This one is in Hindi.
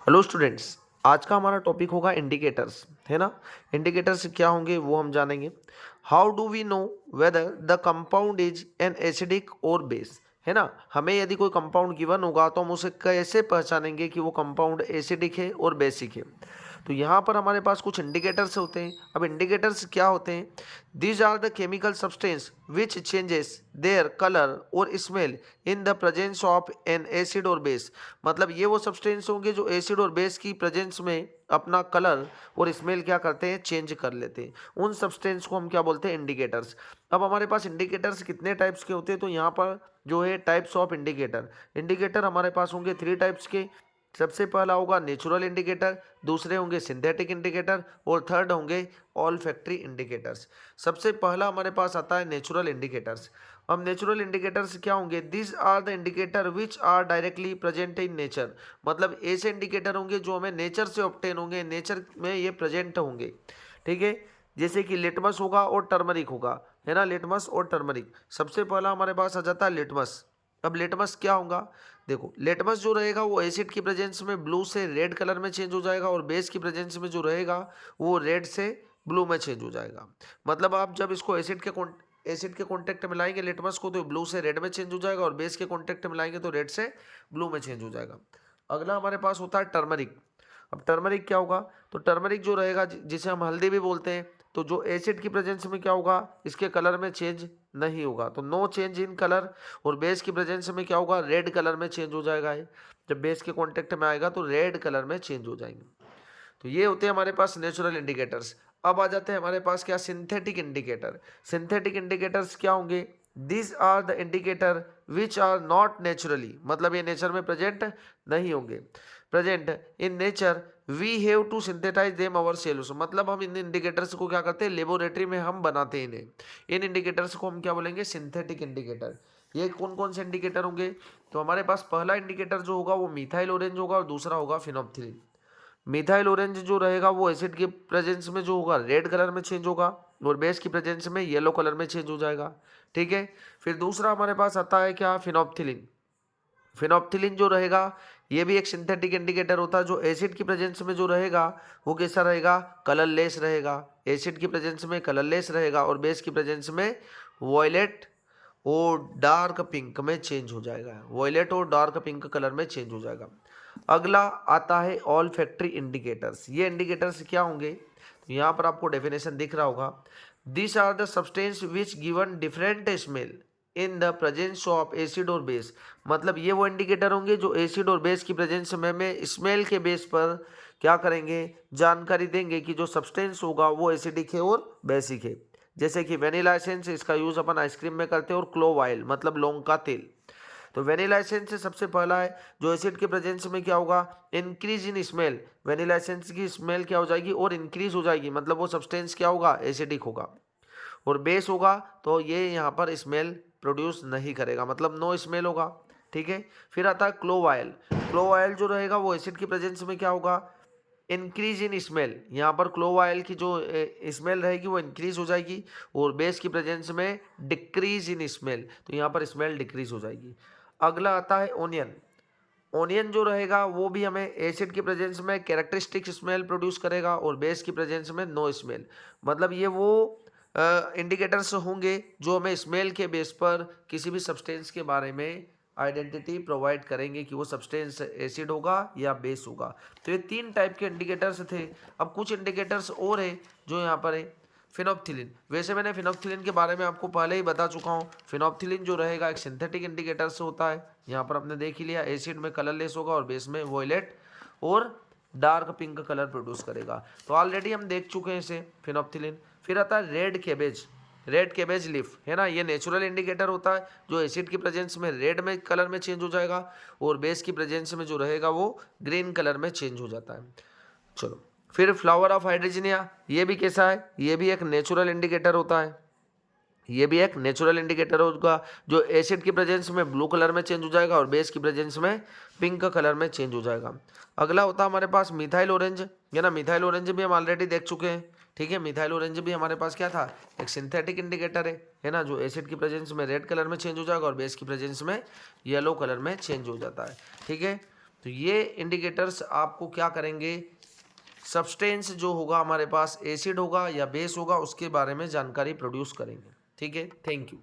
हेलो स्टूडेंट्स, आज का हमारा टॉपिक होगा इंडिकेटर्स, है ना। इंडिकेटर्स क्या होंगे वो हम जानेंगे। How do we know whether the compound is an acidic और बेस, है ना। हमें यदि कोई कंपाउंड गिवन होगा तो हम उसे कैसे पहचानेंगे कि वो कंपाउंड एसिडिक है और बेसिक है। तो यहाँ पर हमारे पास कुछ इंडिकेटर्स होते हैं। अब इंडिकेटर्स क्या होते हैं? These are the chemical substance which changes their colour और smell in the presence of an acid और बेस। मतलब ये वो सब्सटेंस होंगे जो एसिड और बेस की प्रेजेंस में अपना कलर और स्मेल क्या करते हैं, चेंज कर लेते हैं। उन सब्सटेंस को हम क्या बोलते हैं, इंडिकेटर्स। अब हमारे पास इंडिकेटर्स कितने टाइप्स के होते हैं, तो यहाँ पर जो है टाइप्स ऑफ इंडिकेटर, इंडिकेटर हमारे पास होंगे 3 टाइप्स के। सबसे पहला होगा नेचुरल इंडिकेटर, दूसरे होंगे सिंथेटिक इंडिकेटर और थर्ड होंगे ऑल फैक्ट्री इंडिकेटर्स। सबसे पहला हमारे पास आता है नेचुरल इंडिकेटर्स। अब नेचुरल इंडिकेटर्स क्या होंगे? This are the indicator which are directly present in nature. मतलब ऐसे इंडिकेटर होंगे जो हमें नेचर से ऑब्टेन होंगे, नेचर में ये प्रेजेंट होंगे, ठीक है। जैसे कि लिटमस होगा और टर्मरिक होगा, है ना, लिटमस और टर्मरिक। सबसे पहला हमारे पास आ जाता है लिटमस। अब लिटमस क्या होगा? देखो, लिटमस जो रहेगा वो एसिड की प्रेजेंस में ब्लू से रेड कलर में चेंज हो जाएगा और बेस की प्रेजेंस में जो रहेगा वो रेड से ब्लू में चेंज हो जाएगा। मतलब आप जब इसको एसिड के कॉन्टेक्ट में लाएंगे लिटमस को, तो ब्लू से रेड में चेंज हो जाएगा और बेस के कॉन्टेक्ट में लाएंगे तो रेड से ब्लू में चेंज हो जाएगा। अगला हमारे पास होता है टर्मरिक। अब टर्मरिक क्या होगा? तो टर्मरिक जो रहेगा जिसे हम हल्दी भी बोलते हैं, तो जो एसिड की प्रेजेंस में क्या होगा, इसके कलर में चेंज नहीं होगा, तो नो चेंज इन कलर। और बेस की प्रेजेंस में क्या होगा, रेड कलर में चेंज हो जाएगा। ये जब बेस के कांटेक्ट में आएगा तो रेड कलर में चेंज हो जाएंगे। तो ये होते हैं हमारे पास नेचुरल इंडिकेटर्स। अब आ जाते हैं हमारे पास क्या, सिंथेटिक इंडिकेटर। सिंथेटिक इंडिकेटर्स क्या होंगे? This are the indicator which are not naturally, मतलब ये नेचर में प्रेजेंट नहीं होंगे। Present in nature we have to synthesize them ourselves. मतलब हम इन इंडिकेटर्स को क्या करते हैं, लेबोरेटरी में हम बनाते हैं इन्हें। इन इंडिकेटर्स को हम क्या बोलेंगे, सिंथेटिक इंडिकेटर। ये कौन कौन से इंडिकेटर होंगे? तो हमारे पास पहला इंडिकेटर जो होगा वो मिथाइल ऑरेंज होगा और दूसरा होगा फिनोप्थिलीन। मिथाइल ऑरेंज जो रहेगा वो एसिड के प्रेजेंस में जो होगा रेड कलर में चेंज होगा और बेस की प्रेजेंस में येलो कलर में चेंज हो जाएगा, ठीक है। फिर दूसरा हमारे पास आता है क्या, फिनोप्थिलीन। फिनोप्थिलीन जो रहेगा ये भी एक सिंथेटिक इंडिकेटर होता है। जो एसिड की प्रेजेंस में जो रहेगा वो कैसा रहेगा, कलरलेस रहेगा। एसिड की प्रेजेंस में कलरलेस रहेगा और बेस की प्रेजेंस में वॉयलेट और डार्क पिंक में चेंज हो जाएगा, वॉयलेट और डार्क पिंक कलर में चेंज हो जाएगा। अगला आता है ऑल फैक्ट्री इंडिकेटर्स। ये इंडिकेटर्स क्या होंगे? तो यहाँ पर आपको डेफिनेशन दिख रहा होगा। This are the substance which given different smell in the presence of acid और बेस। मतलब ये वो इंडिकेटर होंगे जो एसिड और बेस की प्रेजेंस में हमें स्मेल के बेस पर क्या करेंगे, जानकारी देंगे कि जो सब्सटेंस होगा वो एसिडिक है और बेसिक है। जैसे कि वेनिला एसेंस, इसका यूज अपन आइसक्रीम में करते हैं, और क्लोव ऑयल मतलब लौंग का तेल। तो वेनिला एसेंस से सबसे पहला है जो एसिड के प्रेजेंस में क्या होगा, increase in smell. Vanilla essence की स्मेल क्या हो जाएगी, और इंक्रीज हो जाएगी, मतलब वो सब्सटेंस क्या होगा, एसिडिक होगा। और बेस होगा तो ये यहाँ पर स्मेल प्रोड्यूस नहीं करेगा, मतलब नो स्मेल होगा, ठीक है। फिर आता है क्लोव ऑयल। क्लोव ऑयल जो रहेगा वो एसिड की प्रेजेंस में क्या होगा, इंक्रीज इन स्मेल। यहाँ पर क्लोव ऑयल की जो स्मेल रहेगी वो इंक्रीज हो जाएगी और बेस की प्रेजेंस में डिक्रीज इन स्मेल, तो यहाँ पर स्मेल डिक्रीज हो जाएगी। अगला आता है ओनियन। ओनियन जो रहेगा वो भी हमें एसिड की प्रेजेंस में कैरेक्टरिस्टिक स्मेल प्रोड्यूस करेगा और बेस की प्रेजेंस में नो स्मेल। मतलब ये वो इंडिकेटर्स होंगे जो हमें स्मेल के बेस पर किसी भी सब्सटेंस के बारे में आइडेंटिटी प्रोवाइड करेंगे कि वो सब्सटेंस एसिड होगा या बेस होगा। तो ये 3 टाइप के इंडिकेटर्स थे। अब कुछ इंडिकेटर्स और है जो यहाँ पर है। फिनोप्थिलीन, वैसे मैंने फिनोप्थिलीन के बारे में आपको पहले ही बता चुका हूँ। फिनोप्थिलीन जो रहेगा एक सिंथेटिक इंडिकेटर से होता है। यहाँ पर आपने देख ही लिया, एसिड में कलरलेस होगा और बेस में वॉयलेट और डार्क पिंक कलर प्रोड्यूस करेगा। तो ऑलरेडी हम देख चुके हैं इसे, फिनोप्थिलीन। फिर आता है red cabbage. Red cabbage leaf, है ना, ये नेचुरल इंडिकेटर होता है जो एसिड की प्रेजेंस में रेड में कलर में चेंज हो जाएगा और बेस की प्रेजेंस में जो रहेगा वो ग्रीन कलर में चेंज हो जाता है। चलो, फिर फ्लावर ऑफ हाइड्रोजनिया, ये भी कैसा है, ये भी एक नेचुरल इंडिकेटर होता है। ये भी एक नेचुरल इंडिकेटर होगा जो एसिड की प्रेजेंस में ब्लू कलर में चेंज हो जाएगा और बेस की प्रेजेंस में पिंक कलर में चेंज हो जाएगा। अगला होता है हमारे पास मिथाइल ऑरेंज, है ना। मिथाइल ऑरेंज भी हम ऑलरेडी देख चुके हैं, ठीक है। मिथाइल ऑरेंज भी हमारे पास क्या था, एक सिंथेटिक इंडिकेटर है ना, जो एसिड की प्रेजेंस में रेड कलर में चेंज हो जाएगा और बेस की प्रेजेंस में येलो कलर में चेंज हो जाता है, ठीक है। तो ये इंडिकेटर्स आपको क्या करेंगे, सब्सटेंस जो होगा हमारे पास एसिड होगा या बेस होगा उसके बारे में जानकारी प्रोड्यूस करेंगे। ठीक है, थैंक यू।